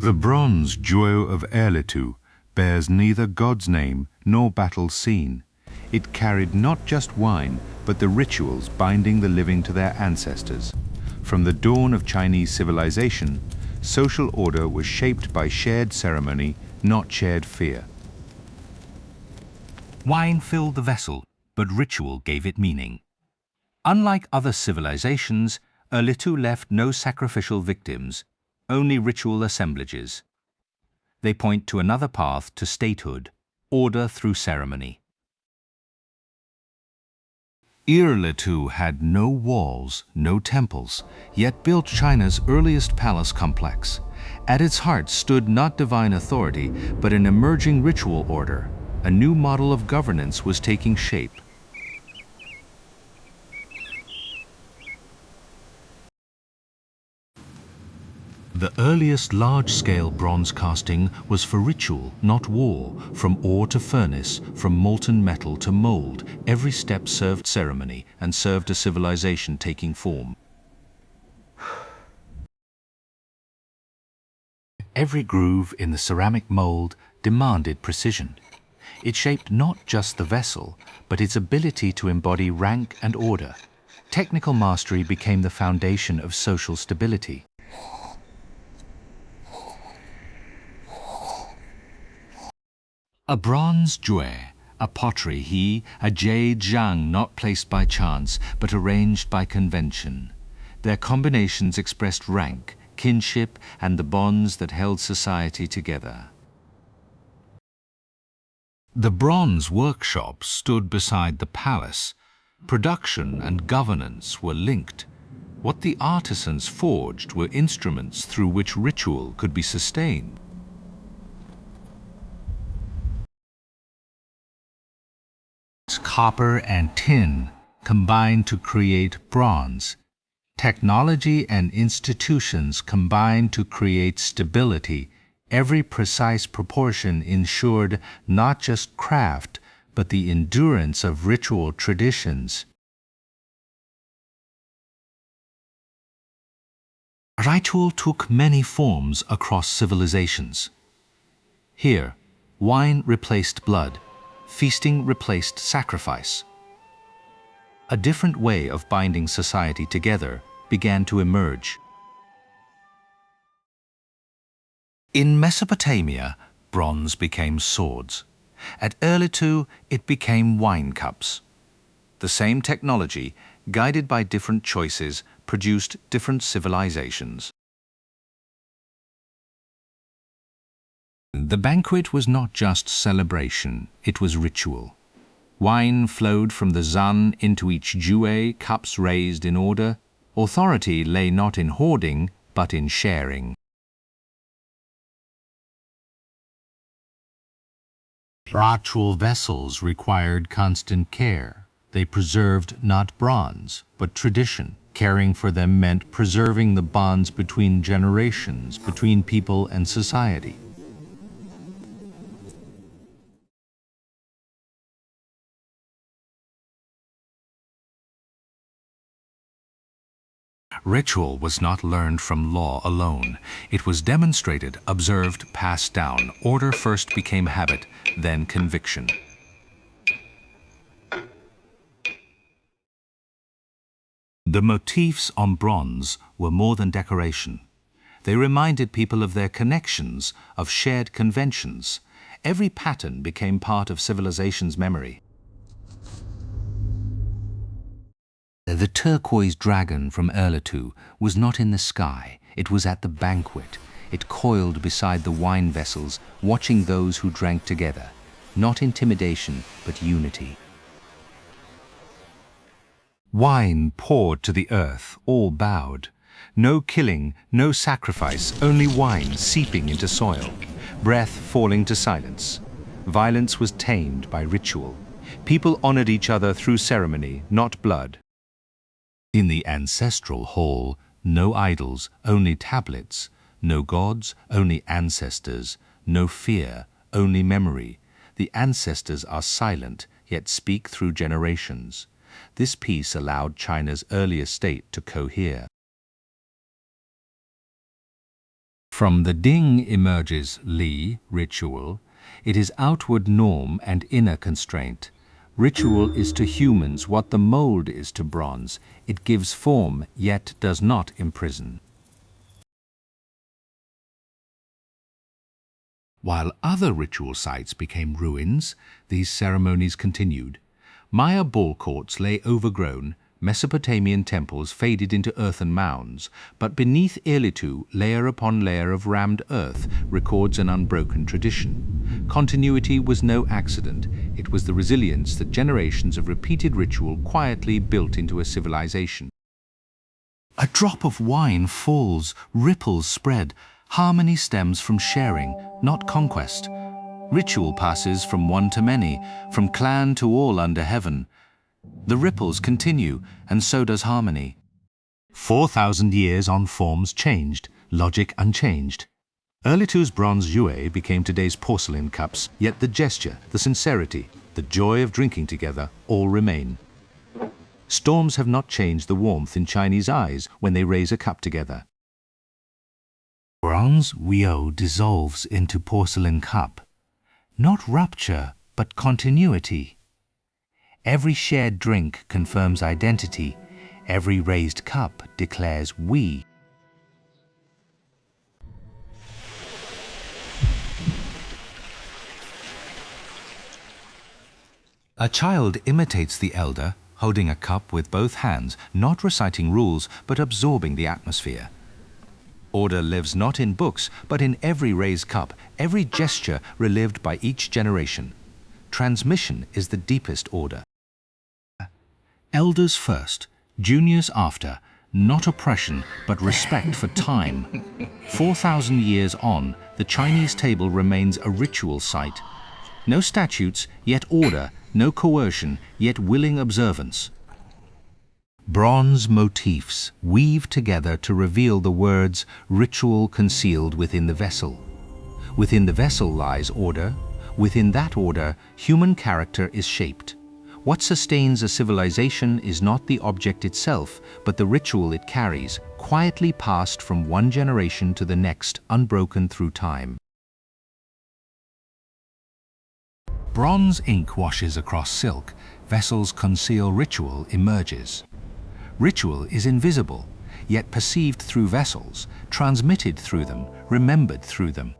The bronze Juo of Erlitou bears neither God's name nor battle scene. It carried not just wine, but the rituals binding the living to their ancestors. From the dawn of Chinese civilization, social order was shaped by shared ceremony, not shared fear. Wine filled the vessel, but ritual gave it meaning. Unlike other civilizations, Erlitou left no sacrificial victims, only ritual assemblages. They point to another path to statehood, order through ceremony. Erlitou had no walls, no temples, yet built China's earliest palace complex. At its heart stood not divine authority, but an emerging ritual order. A new model of governance was taking shape. The earliest large-scale bronze casting was for ritual, not war. From ore to furnace, from molten metal to mold, every step served ceremony and served a civilization taking form. Every groove in the ceramic mold demanded precision. It shaped not just the vessel, but its ability to embody rank and order. Technical mastery became the foundation of social stability. A bronze juo, a pottery he, a jade zhang not placed by chance, but arranged by convention. Their combinations expressed rank, kinship, and the bonds that held society together. The bronze workshop stood beside the palace. Production and governance were linked. What the artisans forged were instruments through which ritual could be sustained. Copper and tin combined to create bronze. Technology and institutions combined to create stability. Every precise proportion ensured not just craft, but the endurance of ritual traditions. Ritual took many forms across civilizations. Here, wine replaced blood. Feasting replaced sacrifice. A different way of binding society together began to emerge. In Mesopotamia, bronze became swords. At Erlitou, it became wine cups. The same technology, guided by different choices, produced different civilizations. The banquet was not just celebration, it was ritual. Wine flowed from the zan into each juo, cups raised in order. Authority lay not in hoarding, but in sharing. Ritual vessels required constant care. They preserved not bronze, but tradition. Caring for them meant preserving the bonds between generations, between people and society. Ritual was not learned from law alone. It was demonstrated, observed, passed down. Order first became habit, then conviction. The motifs on bronze were more than decoration. They reminded people of their connections, of shared conventions. Every pattern became part of civilization's memory. The turquoise dragon from Erlitou was not in the sky, it was at the banquet. It coiled beside the wine vessels, watching those who drank together. Not intimidation, but unity. Wine poured to the earth, all bowed. No killing, no sacrifice, only wine seeping into soil. Breath falling to silence. Violence was tamed by ritual. People honored each other through ceremony, not blood. In the ancestral hall, no idols, only tablets. No gods, only ancestors. No fear, only memory. The ancestors are silent, yet speak through generations. This peace allowed China's earlier state to cohere. From the Ding emerges Li, ritual. It is outward norm and inner constraint. Ritual is to humans what the mold is to bronze. It gives form, yet does not imprison. While other ritual sites became ruins, these ceremonies continued. Maya ball courts lay overgrown, Mesopotamian temples faded into earthen mounds, but beneath Erlitou, layer upon layer of rammed earth records an unbroken tradition. Continuity was no accident. It was the resilience that generations of repeated ritual quietly built into a civilization. A drop of wine falls, ripples spread. Harmony stems from sharing, not conquest. Ritual passes from one to many, from clan to all under heaven. The ripples continue, and so does harmony. 4,000 years on, forms changed, logic unchanged. Erlitou's bronze yue became today's porcelain cups, yet the gesture, the sincerity, the joy of drinking together all remain. Storms have not changed the warmth in Chinese eyes when they raise a cup together. Bronze yue dissolves into porcelain cup. Not rupture, but continuity. Every shared drink confirms identity. Every raised cup declares we. A child imitates the elder, holding a cup with both hands, not reciting rules, but absorbing the atmosphere. Order lives not in books, but in every raised cup, every gesture relived by each generation. Transmission is the deepest order. Elders first, juniors after, not oppression, but respect for time. 4,000 years on, the Chinese table remains a ritual site. No statutes, yet order, no coercion, yet willing observance. Bronze motifs weave together to reveal the words ritual concealed within the vessel. Within the vessel lies order. Within that order, human character is shaped. What sustains a civilization is not the object itself, but the ritual it carries, quietly passed from one generation to the next, unbroken through time. Bronze ink washes across silk, vessels conceal ritual emerges. Ritual is invisible, yet perceived through vessels, transmitted through them, remembered through them.